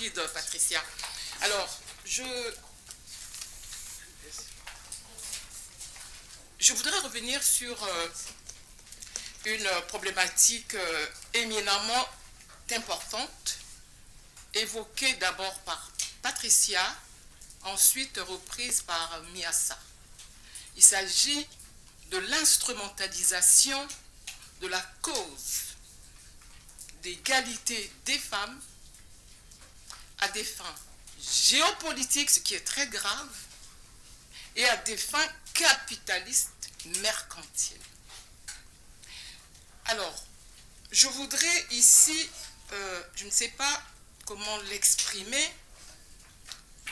rapide, Patricia. Alors, je voudrais revenir sur une problématique éminemment importante, évoquée d'abord par Patricia, ensuite reprise par Miassa. Il s'agit de l'instrumentalisation de la cause d'égalité des femmes à des fins géopolitiques, ce qui est très grave, et à des fins capitalistes mercantiles. Alors, je voudrais ici, je ne sais pas comment l'exprimer,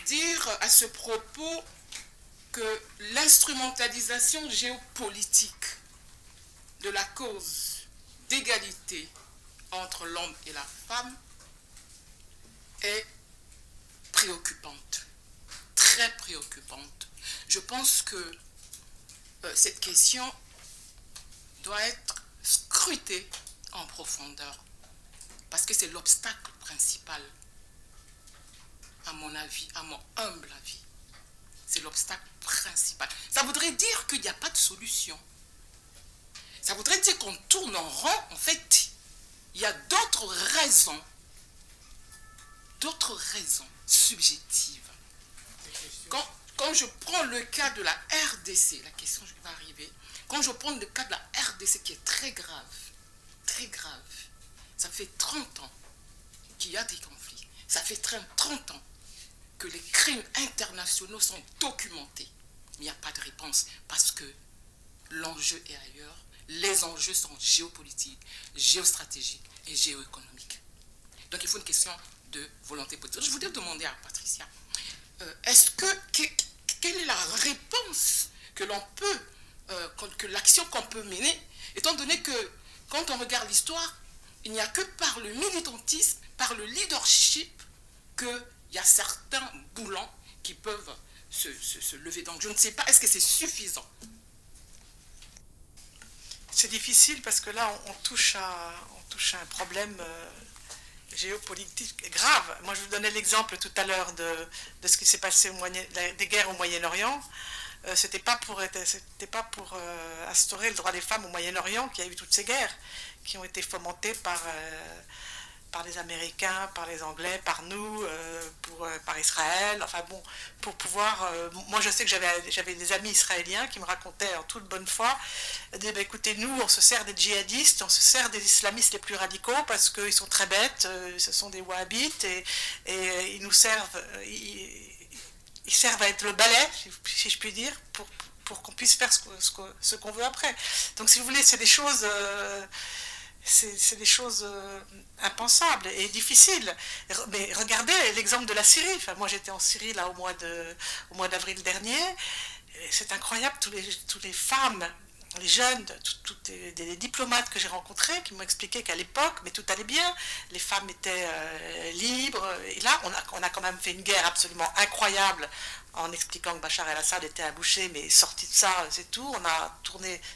dire à ce propos que l'instrumentalisation géopolitique de la cause d'égalité entre l'homme et la femme est préoccupante, très préoccupante. Je pense que cette question doit être scrutée en profondeur, parce que c'est l'obstacle principal, à mon avis, à mon humble avis. C'est l'obstacle principal. Ça voudrait dire qu'il n'y a pas de solution. Ça voudrait dire qu'on tourne en rond. En fait, il y a d'autres raisons subjectives. Quand je prends le cas de la RDC, la question qui va arriver, quand je prends le cas de la RDC qui est très grave, ça fait 30 ans qu'il y a des conflits, ça fait 30 ans que les crimes internationaux sont documentés, mais il n'y a pas de réponse parce que l'enjeu est ailleurs, les enjeux sont géopolitiques, géostratégiques et géoéconomiques. Donc il faut une question de volonté politique. Je voudrais demander à Patricia, quelle est la réponse que l'on peut, que l'action qu'on peut mener, étant donné que quand on regarde l'histoire, il n'y a que par le militantisme, par le leadership, qu'il y a certains boulons qui peuvent se lever. Donc je ne sais pas, est-ce que c'est suffisant? C'est difficile parce que là, on touche à un problème géopolitique grave. Moi, je vous donnais l'exemple tout à l'heure de ce qui s'est passé des guerres au Moyen-Orient. C'était pas pour instaurer le droit des femmes au Moyen-Orient qu'il y a eu toutes ces guerres qui ont été fomentées par les Américains, par les Anglais, par nous, par Israël, enfin bon, pour pouvoir... moi, je sais que j'avais des amis israéliens qui me racontaient en toute bonne foi, disaient, bah, écoutez, nous, on se sert des djihadistes, on se sert des islamistes les plus radicaux parce qu'ils sont très bêtes, ce sont des wahhabites, et ils nous servent... Ils servent à être le balai, si je puis dire, pour qu'on puisse faire ce qu'on veut après. Donc, si vous voulez, c'est des choses... c'est des choses impensables et difficiles. Mais regardez l'exemple de la Syrie. Enfin, moi, j'étais en Syrie là, au mois d'avril dernier. C'est incroyable, tous les femmes, les jeunes, toutes les diplomates que j'ai rencontrés qui m'ont expliqué qu'à l'époque, mais tout allait bien, les femmes étaient libres. Et là, on a quand même fait une guerre absolument incroyable en expliquant que Bachar el-Assad était un boucher, mais sorti de ça, c'est tout.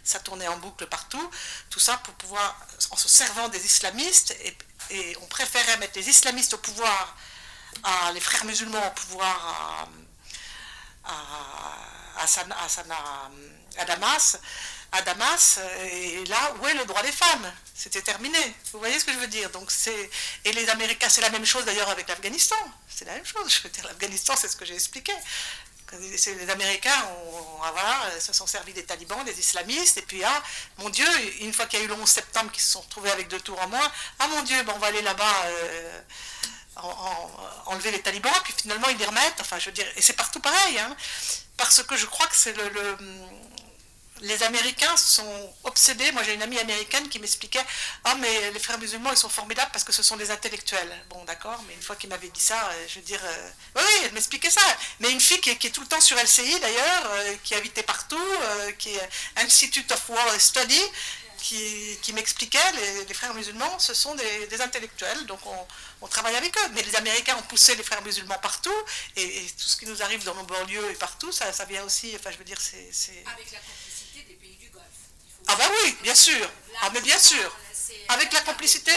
Ça tournait en boucle partout. Tout ça pour pouvoir, en se servant des islamistes, et on préférait mettre les islamistes au pouvoir, les frères musulmans au pouvoir à Damas, et là, où est le droit des femmes? C'était terminé. Vous voyez ce que je veux dire? Donc et les Américains, c'est la même chose d'ailleurs avec l'Afghanistan. C'est la même chose. Je veux dire, l'Afghanistan, c'est ce que j'ai expliqué. Les Américains se sont servis des talibans, des islamistes, et puis, mon Dieu, une fois qu'il y a eu le 11 septembre, qui se sont retrouvés avec 2 tours en moins, mon Dieu, on va aller là-bas enlever les talibans, puis finalement, ils les remettent. Enfin, je veux dire, et c'est partout pareil, hein, parce que je crois que c'est les Américains sont obsédés. Moi, j'ai une amie américaine qui m'expliquait « Ah, mais les frères musulmans, ils sont formidables parce que ce sont des intellectuels. » Bon, d'accord, mais une fois qu'il m'avait dit ça, je veux dire... oui, elle m'expliquait ça. Mais une fille qui est tout le temps sur LCI, d'ailleurs, qui est invitée partout, qui est Institute of World Study, qui m'expliquait, les frères musulmans, ce sont des intellectuels, donc on travaille avec eux. Mais les Américains ont poussé les frères musulmans partout, et tout ce qui nous arrive dans nos banlieues et partout, ça vient aussi, enfin, je veux dire, c'est... Avec la complicité des pays du Golfe. Ah bah oui, bien sûr. Ah mais bien sûr. avec la complicité.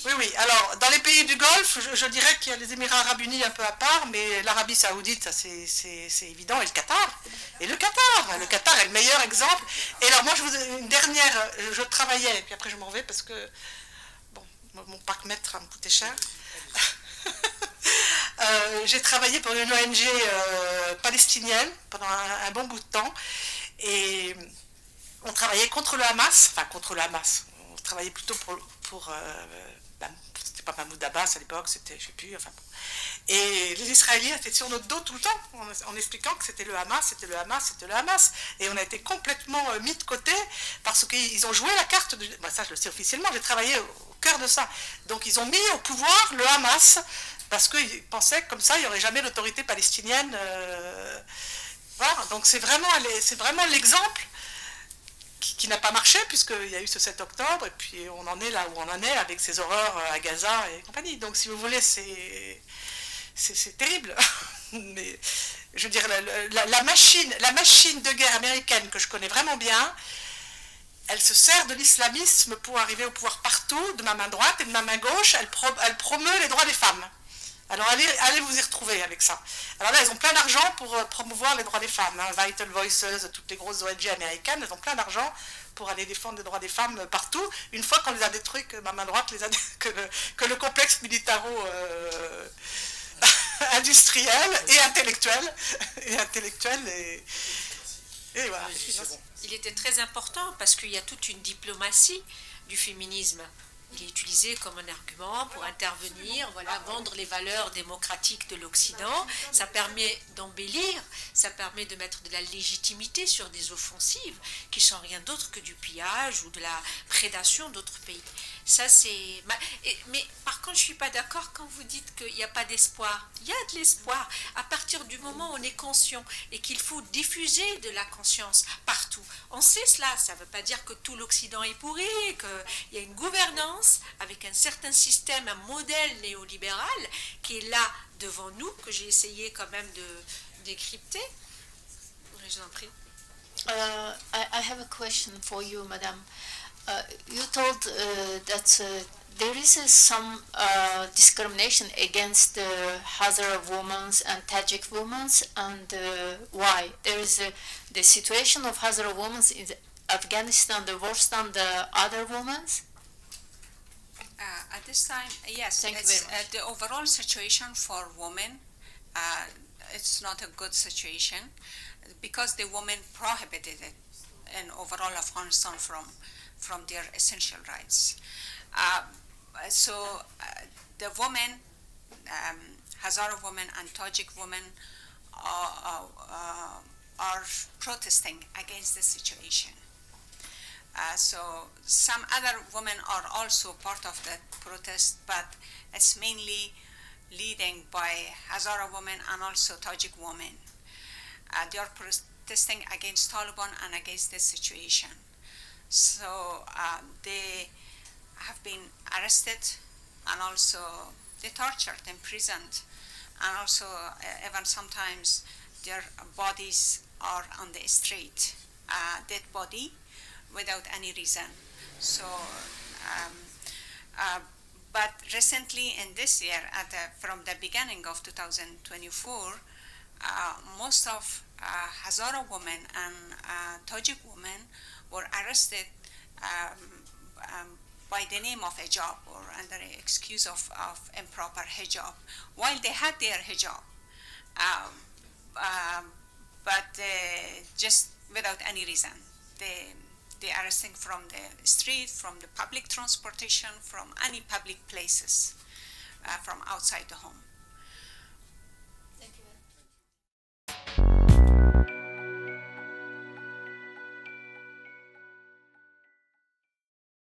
Oui, oui. Alors, dans les pays du Golfe, je dirais qu'il y a les Émirats Arabes Unis un peu à part, mais l'Arabie Saoudite, ça c'est évident, et le Qatar. Et le Qatar est le meilleur exemple. Et alors, moi, une dernière, je travaillais, et puis après je m'en vais parce que, bon, mon parc-mètre va me coûter cher. J'ai travaillé pour une ONG palestinienne pendant un bon bout de temps, et on travaillait contre le Hamas, enfin contre le Hamas, on travaillait plutôt pour c'était pas Mahmoud Abbas à l'époque, c'était, je sais plus, enfin bon. Et les Israéliens étaient sur notre dos tout le temps, en expliquant que c'était le Hamas, c'était le Hamas, c'était le Hamas. Et on a été complètement mis de côté, parce qu'ils ont joué la carte, ça je le sais officiellement, j'ai travaillé au cœur de ça. Donc ils ont mis au pouvoir le Hamas, parce qu'ils pensaient que comme ça, il n'y aurait jamais l'autorité palestinienne. Voilà, donc c'est vraiment l'exemple qui n'a pas marché, puisqu'il y a eu ce 7 octobre, et puis on en est là où on en est, avec ces horreurs à Gaza et compagnie. Donc si vous voulez, c'est terrible. Mais je veux dire, la machine de guerre américaine que je connais vraiment bien, elle se sert de l'islamisme pour arriver au pouvoir partout, de ma main droite et de ma main gauche. Elle promeut les droits des femmes. Alors allez vous y retrouver avec ça. Alors là, elles ont plein d'argent pour promouvoir les droits des femmes. Hein. Vital Voices, toutes les grosses ONG américaines, elles ont plein d'argent pour aller défendre les droits des femmes partout. Une fois qu'on les a détruits, que ma main droite que le complexe militaro industriel et intellectuel et voilà. Il était très important parce qu'il y a toute une diplomatie du féminisme. Il est utilisé comme un argument pour intervenir, voilà, vendre les valeurs démocratiques de l'Occident. Ça permet d'embellir, ça permet de mettre de la légitimité sur des offensives qui sont rien d'autre que du pillage ou de la prédation d'autres pays. Ça, c'est... Mais par contre, je ne suis pas d'accord quand vous dites qu'il n'y a pas d'espoir. Il y a de l'espoir. À partir du moment où on est conscient et qu'il faut diffuser de la conscience partout. On sait cela. Ça ne veut pas dire que tout l'Occident est pourri, qu'il y a une gouvernance avec un certain système, un modèle néolibéral qui est là devant nous, que j'ai essayé quand même de décrypter. Je vous en prie. I have a question for you, madame. You told that there is some discrimination against the Hazara women and Tajik women, and why? There is the situation of Hazara women in Afghanistan worse than the other women? At this time, yes, Thank you very much. The overall situation for women, it's not a good situation because the women prohibited it in overall Afghanistan from their essential rights. The women, Hazara women and Tajik women are protesting against the situation. So some other women are also part of that protest, but it's mainly leading by Hazara women and also Tajik women. They are protesting against Taliban and against this situation. So they have been arrested and also they tortured, imprisoned, and also even sometimes their bodies are on the street, dead body, without any reason. So, but recently in this year, from the beginning of 2024, most of Hazara women and Tajik women were arrested by the name of hijab or under the excuse of improper hijab, while they had their hijab, but just without any reason. They arresting from the street, from the public transportation, from any public places, from outside the home.